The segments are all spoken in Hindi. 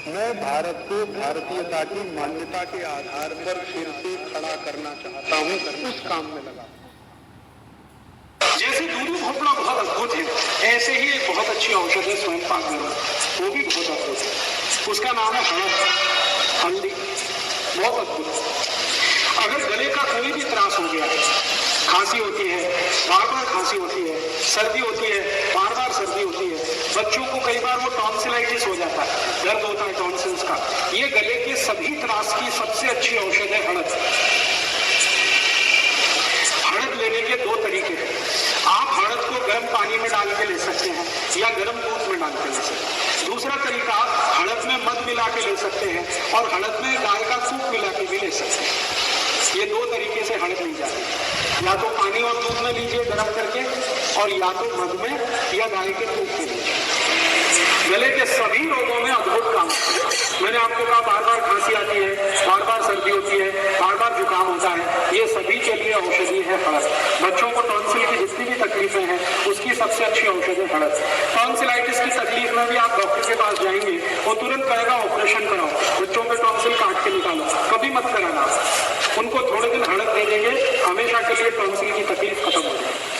मैं भारत को भारतीयता की मान्यता के आधार पर फिर से खड़ा करना चाहता हूं, उस काम में लगा। जैसे दूधी घोटना बहुत अद्भुत है, ऐसे ही एक बहुत अच्छी औषध है स्वयं पाक में, वो भी बहुत अद्भुत है। उसका नाम है हल्दी। बहुत अद्भुत। अगर गले का कोई भी त्रास हो गया, खांसी होती है, बार बार खांसी होती है, सर्दी होती है, बार बार सर्दी होती है, बच्चों को कई बार वो टॉन्सिलाइटिस हो जाता है, दर्द होता है टॉन्सिल्स का, ये गले के सभी त्रास की सबसे अच्छी औषध है हड़द। हड़द लेने के दो तरीके हैं। आप हड़द को गर्म पानी में डाल के ले सकते हैं या गर्म दूध में डाल के ले सकते हैं। दूसरा तरीका, हड़द में मध मिला के ले सकते हैं और हड़द में गाय का दूध मिला के भी ले सकते हैं। ये दो तरीके से हड़द ली जाती है, या तो पानी और दूध में लीजिए गर्म करके, और या तो मध में या गाय के दूध में लीजिए। गले के सभी रोगों में अद्भुत काम है। मैंने आपको कहा बार बार खांसी आती है, बार बार सर्दी होती है, बार बार जुकाम होता है, ये सभी के लिए औषधि है हड़द। बच्चों को टॉन्सिल की जितनी भी तकलीफें हैं उसकी सबसे अच्छी औषधि है हड़द। टॉन्सिलाइटिस की तकलीफ में भी आप डॉक्टर के पास जाएंगे, वो तुरंत कहेगा ऑपरेशन कराओ, बच्चों के टॉन्सिल काट के निकालो, कभी मत कराना। उनको थोड़े दिन हड़द दे देंगे, हमेशा के लिए टॉन्सिल की तकलीफ खत्म हो जाएगी।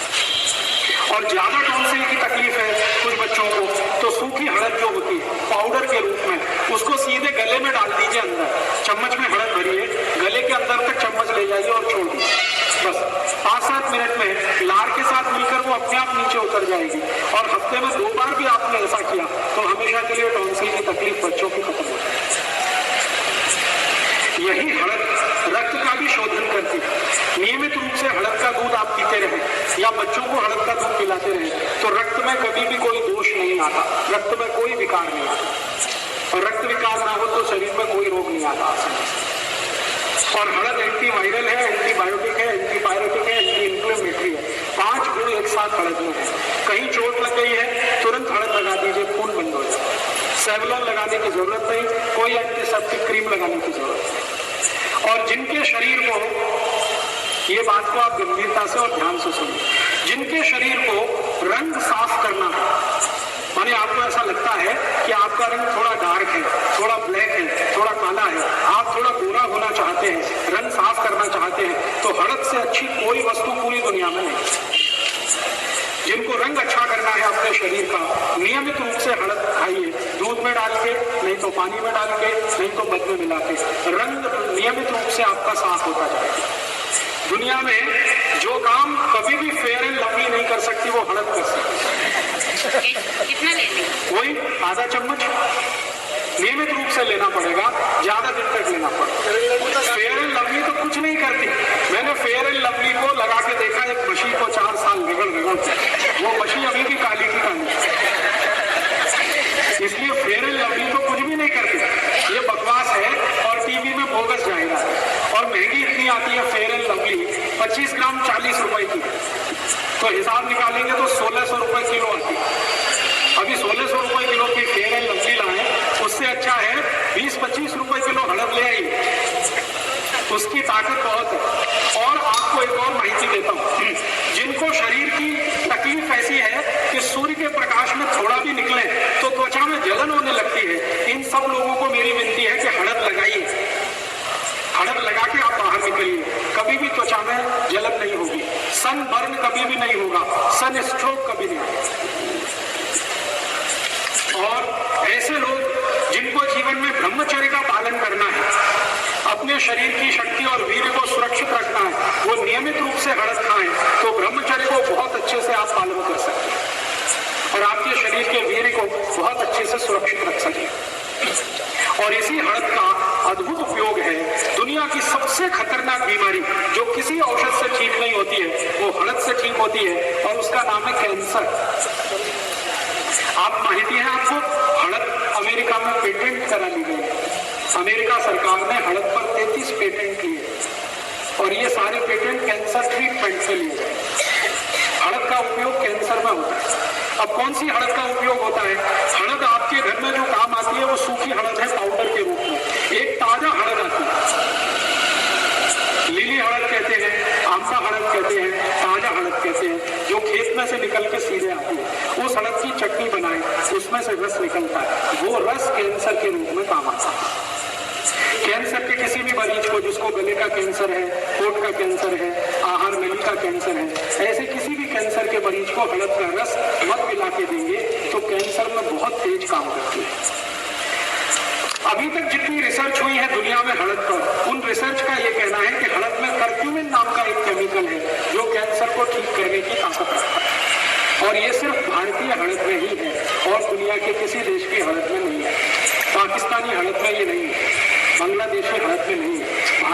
और ज्यादा टॉन्सिल की तकलीफ है कुछ बच्चों को, तो सूखी हड़द जो होती है पाउडर के रूप में, उसको सीधे गले में डाल दीजिए। अंदर चम्मच में हड़द भरिए, गले के अंदर तक चम्मच ले जाइए और छोड़ दीजिए। बस 5-7 मिनट में लार के साथ मिलकर वो अपने आप नीचे उतर जाएगी। और हफ्ते में 2 बार भी आपने ऐसा किया तो हमेशा के लिए टॉन्सिल की तकलीफ बच्चों की खत्म हो जाएगी। यही हड़द रक्त का भी शोधन करती है। नियमित रूप से हड़द का दूध आप पीते रहे या बच्चों को हड़द का दूध पिलाते रहे तो रक्त में कभी भी कोई दोष नहीं आता, रक्त में कोई विकार नहीं आता। और रक्त विकार ना हो तो शरीर में कोई रोग नहीं आता आसानी से। और हड़द एंटीवायरल है, एंटीबायोटिक है, एंटीपायरेटिक है, एंटी इंफ्लेमेटरी है। 5 गुण एक साथ हड़द में है। कहीं चोट लग गई है, तुरंत हड़द लगा दीजिए, खून बंद हो जाए। सेवलॉन लगाने की जरूरत नहीं, कोई एंटीसेप्टिक क्रीम लगाने की जरूरत नहीं। और जिनके शरीर को, ये बात को आप गंभीरता से और ध्यान से सुनिए, जिनके शरीर को रंग साफ करना है, माने आपको ऐसा लगता है कि आपका रंग थोड़ा डार्क है, थोड़ा ब्लैक है, थोड़ा काला है, आप थोड़ा गोरा होना चाहते हैं, रंग साफ करना चाहते हैं, तो हड़द से अच्छी कोई वस्तु पूरी दुनिया में नहीं। जिनको रंग अच्छा करना है अपने शरीर का, नियमित रूप से हड़द खाइए, दूध में डाल के, नहीं तो पानी में डाल के, नहीं तो मध में मिला के। रंग नियमित रूप से आपका साफ होता जाएगा। दुनिया में जो काम कभी भी फेयर एंड लवली नहीं कर सकती वो हड़द कर सकती। कितना लेंगे? वही आधा चम्मच नियमित रूप से लेना पड़ेगा, ज्यादा दिन तक लेना पड़ेगा। फेयर एंड लवली तो कुछ नहीं करती। मैंने फेयर एंड लवली को लगा के देखा, एक मशीन को 4 साल रगड़ वो मशीन अभी भी काली की काली। इसलिए फेयर एंड लवली तो कुछ भी नहीं करती, ये बकवास है और टीवी में बोगस जाएगा। और महंगी इतनी आती है फेयर एंड लवली, 25 ग्राम 40 रुपए की, तो हिसाब निकालेंगे तो 1600 रुपए किलो आती है। अभी 1600 रुपए किलो की फेयर एंड लवली लाए, उससे अच्छा है 20-25 रुपए किलो हड़द ले आइए, उसकी ताकत बहुत है। और आपको एक और माहिती देता हूं, जिनको शरीर की तकलीफ ऐसी है कि सूर्य के प्रकाश में थोड़ा भी निकले तो त्वचा में जलन होने लगती है, इन सब लोगों को मेरी विनती है कि हड़द लगाइए। हड़द लगा के आप बाहर निकलिए, कभी भी त्वचा में जलन नहीं होगी, सन बर्न कभी भी नहीं होगा, सन स्ट्रोक कभी नहीं होगा। और ऐसे लोग जिनको जीवन में ब्रह्मचर्य का पालन करना है, अपने शरीर की शक्ति और वीर्य को सुरक्षित रखना है, वो नियमित रूप से हड़द खाएं तो ब्रह्मचर्य को बहुत अच्छे से आप पालन कर सकते हैं और आपके शरीर के वीर्य को बहुत अच्छे से सुरक्षित रख सकें। और इसी हड़द का अद्भुत उपयोग है। दुनिया की सबसे खतरनाक बीमारी जो किसी औषध से ठीक नहीं होती है वो हड़द से ठीक होती है, और उसका नाम है कैंसर। आप माहिती है आपको, हड़द अमेरिका में पेटेंट करा ली गई। अमेरिका सरकार ने हड़द पर 33 पेटेंट लिए और ये सारे पेटेंट कैंसर ट्रीटमेंट से लिए गए। हड़द का उपयोग कैंसर में होता है। अब कौन सी हड़द का उपयोग होता है? हड़द आपके घर में जो काम आती है वो सूखी हड़द है पाउडर के रूप में। एक ताजा हड़द आती है, लीली हड़द कहते हैं, आमसा हड़द कहते हैं, ताजा हड़द कहते हैं, जो खेत में से निकल के सीधे आती है। उस हड़द की चटनी बनाएं, उस जिसमें से रस निकलता है, वो रस कैंसर के रूप में काम आता है। कैंसर के किसी भी मरीज को, जिसको गले का कैंसर है, होठ का कैंसर है, आहार नली का कैंसर है, ऐसे किसी भी कैंसर के मरीज को हड़द का रस मत मिला के देंगे तो कैंसर में बहुत तेज काम करती है। अभी तक जितनी रिसर्च हुई है दुनिया में हड़द पर, उन रिसर्च का ये कहना है कि हड़द में कर्क्यूमिन नाम का एक केमिकल है जो कैंसर को ठीक करने की ताकत रखता है, और ये सिर्फ भारतीय हड़द में ही है और दुनिया के किसी देश की हड़द में नहीं है। पाकिस्तानी हड़द में ये नहीं है, बांग्लादेशी हड़द में नहीं है।